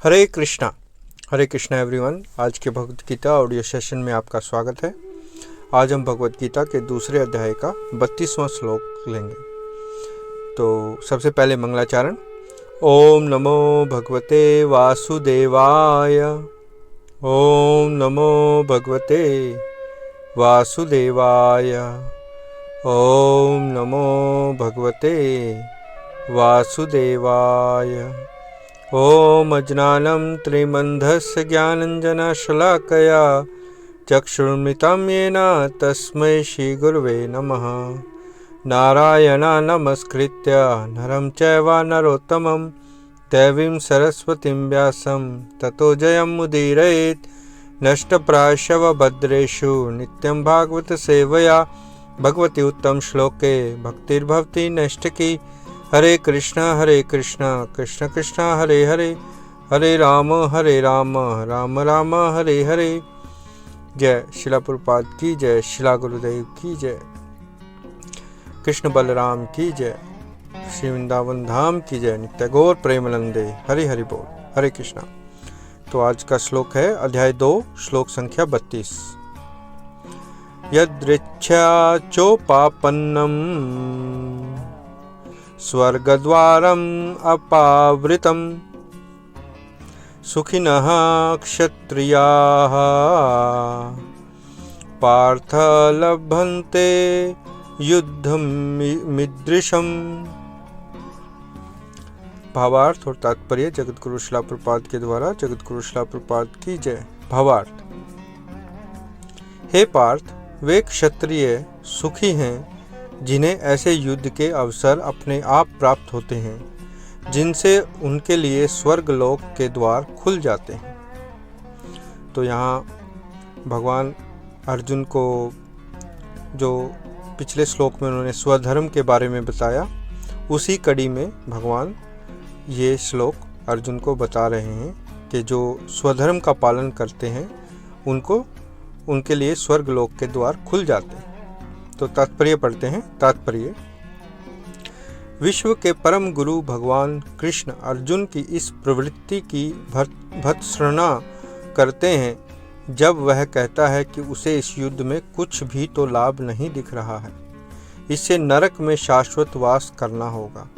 हरे Krishna everyone. आज के Bhagavad Gita audio session में आपका स्वागत है। आज हम भगवत गीता के दूसरे अध्याय का 32वां श्लोक लेंगे। तो सबसे पहले मंगलाचरण। ओम नमो भगवते वासुदेवाय। ओम नमो भगवते वासुदेवाय। ओम नमो भगवते वासुदेवाय। ओम अज्ञानं त्रिमन्धस्य ज्ञानञ्जनशलाकया चक्षुर्मृतं येन तस्मै श्रीगुरवे नमः। नारायणं नमस्कृत्य नरं चैव नरोत्तमं देवीं सरस्वतीं व्यासं ततो जयमुदीरयेत्। नष्टप्रायशव भद्रेषु नित्यं भागवत सेवया भगवती उत्तम श्लोके भक्तिर्भवति नैष्ठिकी। हरे कृष्णा कृष्ण कृष्ण हरे हरे, हरे राम राम राम हरे हरे। जय शिला प्रभुपाद की जय, शिला गुरुदेव की जय, कृष्ण बलराम की जय, श्री वृंदावन धाम की जय, नित्य गौर प्रेमानंदे। हरि हरि बोल। हरे कृष्णा। तो आज का श्लोक है अध्याय 2 श्लोक संख्या 32। यदृच्छा चोपापन्नम स्वर्गद्वारम् अपावृतं सुखिनः क्षत्रियाः पार्थ लभन्ते युद्धमिदृशम्। भावार्थ और तात्पर्य जगतगुरु शिला प्रभुपाद के द्वारा। जगतगुरु शिला प्रभुपाद की जय। भावार्थ। हे पार्थ, वे क्षत्रिय सुखी हैं जिन्हें ऐसे युद्ध के अवसर अपने आप प्राप्त होते हैं जिनसे उनके लिए स्वर्ग लोक के द्वार खुल जाते हैं। तो यहाँ भगवान अर्जुन को जो पिछले श्लोक में उन्होंने स्वधर्म के बारे में बताया, उसी कड़ी में भगवान ये श्लोक अर्जुन को बता रहे हैं कि जो स्वधर्म का पालन करते हैं उनके लिए स्वर्ग लोक के द्वार खुल जाते हैं। तो तात्पर्य पढ़ते हैं। तात्पर्य। विश्व के परम गुरु भगवान कृष्ण अर्जुन की इस प्रवृत्ति की भर्त्सना करते हैं जब वह कहता है कि उसे इस युद्ध में कुछ भी तो लाभ नहीं दिख रहा है, इससे नरक में शाश्वत वास करना होगा।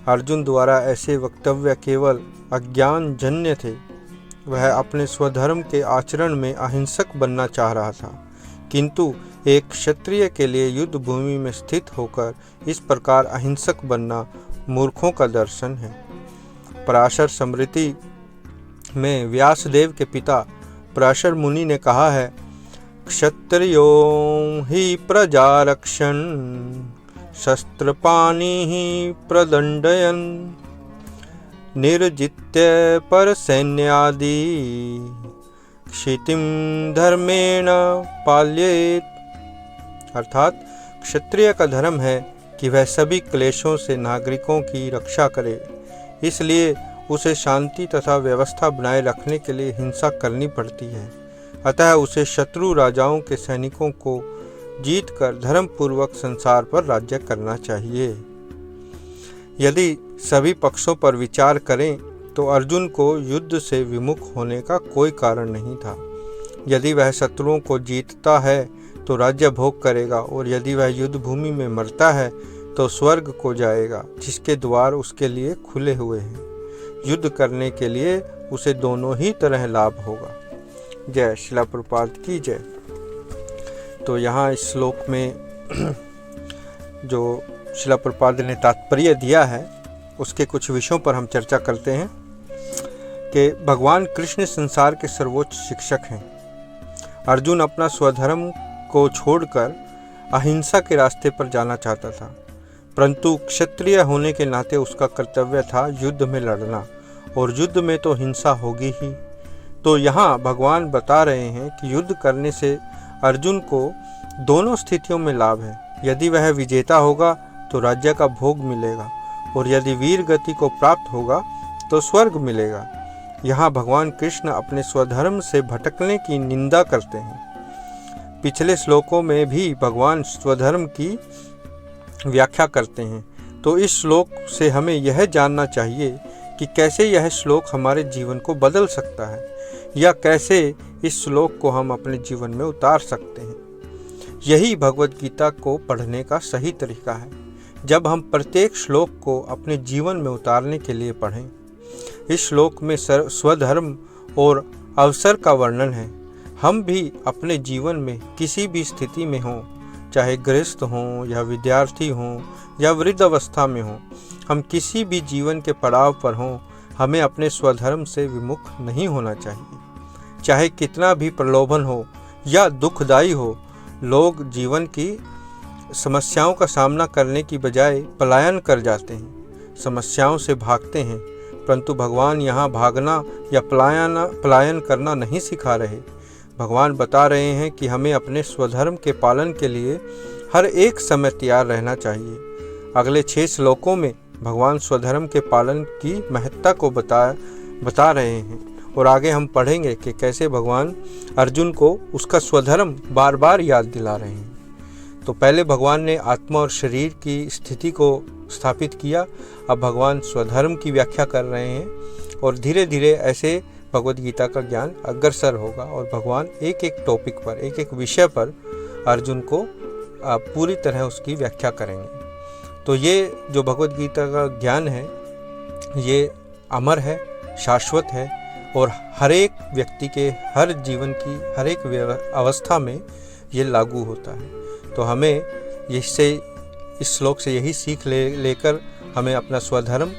अर्जुन द्वारा ऐसे वक्तव्य केवल अज्ञान जन्य थे। वह अपने स्वधर्म के आचरण में अहिंसक बनना चाह रहा था, किंतु एक क्षत्रिय के लिए युद्ध भूमि में स्थित होकर इस प्रकार अहिंसक बनना मूर्खों का दर्शन है। पराशर स्मृति में व्यासदेव के पिता पराशर मुनि ने कहा है, क्षत्रियो ही प्रजा रक्षन् शस्त्रपाणि ही प्रदंडयन् निर्जित्य पर सैन्यादि क्षितिम धर्मेण पाल्येत। अर्थात क्षत्रिय का धर्म है कि वह सभी क्लेशों से नागरिकों की रक्षा करे, इसलिए उसे शांति तथा व्यवस्था बनाए रखने के लिए हिंसा करनी पड़ती है। अतः उसे शत्रु राजाओं के सैनिकों को जीतकर धर्मपूर्वक संसार पर राज्य करना चाहिए। यदि सभी पक्षों पर विचार करें तो अर्जुन को युद्ध से विमुख होने का कोई कारण नहीं था। यदि वह शत्रुओं को जीतता है तो राज्य भोग करेगा, और यदि वह युद्ध भूमि में मरता है तो स्वर्ग को जाएगा, जिसके द्वार उसके लिए खुले हुए हैं। युद्ध करने के लिए उसे दोनों ही तरह लाभ होगा। जय शिला प्रभुपाद की जय। तो यहाँ इस श्लोक में जो शिला प्रभुपाद ने तात्पर्य दिया है उसके कुछ विषयों पर हम चर्चा करते हैं कि भगवान कृष्ण संसार के सर्वोच्च शिक्षक हैं। अर्जुन अपना स्वधर्म को छोड़कर अहिंसा के रास्ते पर जाना चाहता था, परंतु क्षत्रिय होने के नाते उसका कर्तव्य था युद्ध में लड़ना, और युद्ध में तो हिंसा होगी ही। तो यहाँ भगवान बता रहे हैं कि युद्ध करने से अर्जुन को दोनों स्थितियों में लाभ है। यदि वह विजेता होगा तो राज्य का भोग मिलेगा, और यदि वीर गति को प्राप्त होगा तो स्वर्ग मिलेगा। यहाँ भगवान कृष्ण अपने स्वधर्म से भटकने की निंदा करते हैं। पिछले श्लोकों में भी भगवान स्वधर्म की व्याख्या करते हैं। तो इस श्लोक से हमें यह जानना चाहिए कि कैसे यह श्लोक हमारे जीवन को बदल सकता है या कैसे इस श्लोक को हम अपने जीवन में उतार सकते हैं। यही भगवद गीता को पढ़ने का सही तरीका है, जब हम प्रत्येक श्लोक को अपने जीवन में उतारने के लिए पढ़ें। इस श्लोक में स्वधर्म और अवसर का वर्णन है। हम भी अपने जीवन में किसी भी स्थिति में हों, चाहे गृहस्थ हों या विद्यार्थी हों या वृद्ध अवस्था में हों, हम किसी भी जीवन के पड़ाव पर हों, हमें अपने स्वधर्म से विमुख नहीं होना चाहिए। चाहे कितना भी प्रलोभन हो या दुखदायी हो, लोग जीवन की समस्याओं का सामना करने की बजाय पलायन कर जाते हैं, समस्याओं से भागते हैं। परंतु भगवान यहाँ भागना या पलायन करना नहीं सिखा रहे। भगवान बता रहे हैं कि हमें अपने स्वधर्म के पालन के लिए हर एक समय तैयार रहना चाहिए। अगले 6 श्लोकों में भगवान स्वधर्म के पालन की महत्ता को बता रहे हैं और आगे हम पढ़ेंगे कि कैसे भगवान अर्जुन को उसका स्वधर्म बार बार याद दिला रहे हैं। तो पहले भगवान ने आत्मा और शरीर की स्थिति को स्थापित किया, अब भगवान स्वधर्म की व्याख्या कर रहे हैं और धीरे धीरे ऐसे भगवद गीता का ज्ञान अग्रसर होगा और भगवान एक एक टॉपिक पर, एक एक विषय पर अर्जुन को पूरी तरह उसकी व्याख्या करेंगे। तो ये जो भगवद गीता का ज्ञान है ये अमर है, शाश्वत है और हर एक व्यक्ति के हर जीवन की हर एक अवस्था में ये लागू होता है। तो हमें इससे, इस श्लोक से यही सीख लेकर हमें अपना स्वधर्म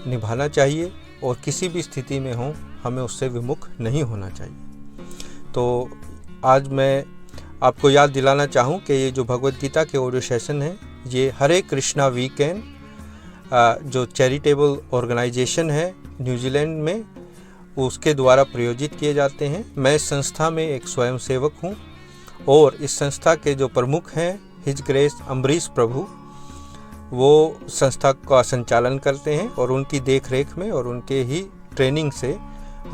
निभाना चाहिए और किसी भी स्थिति में हो हमें उससे विमुख नहीं होना चाहिए। तो आज मैं आपको याद दिलाना चाहूँ कि ये जो भगवद गीता के ऑडियो सेशन है ये हरे कृष्णा वीकेंड जो चैरिटेबल ऑर्गेनाइजेशन है न्यूजीलैंड में, उसके द्वारा प्रायोजित किए जाते हैं। मैं इस संस्था में एक स्वयंसेवक हूँ और इस संस्था के जो प्रमुख हैं हिज ग्रेस अम्बरीश प्रभु, वो संस्था का संचालन करते हैं और उनकी देख रेख में और उनके ही ट्रेनिंग से,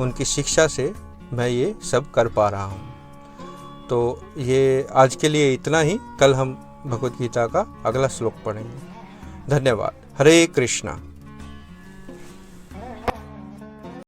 उनकी शिक्षा से मैं ये सब कर पा रहा हूँ। तो ये आज के लिए इतना ही। कल हम भगवद गीता का अगला श्लोक पढ़ेंगे। धन्यवाद। हरे कृष्णा।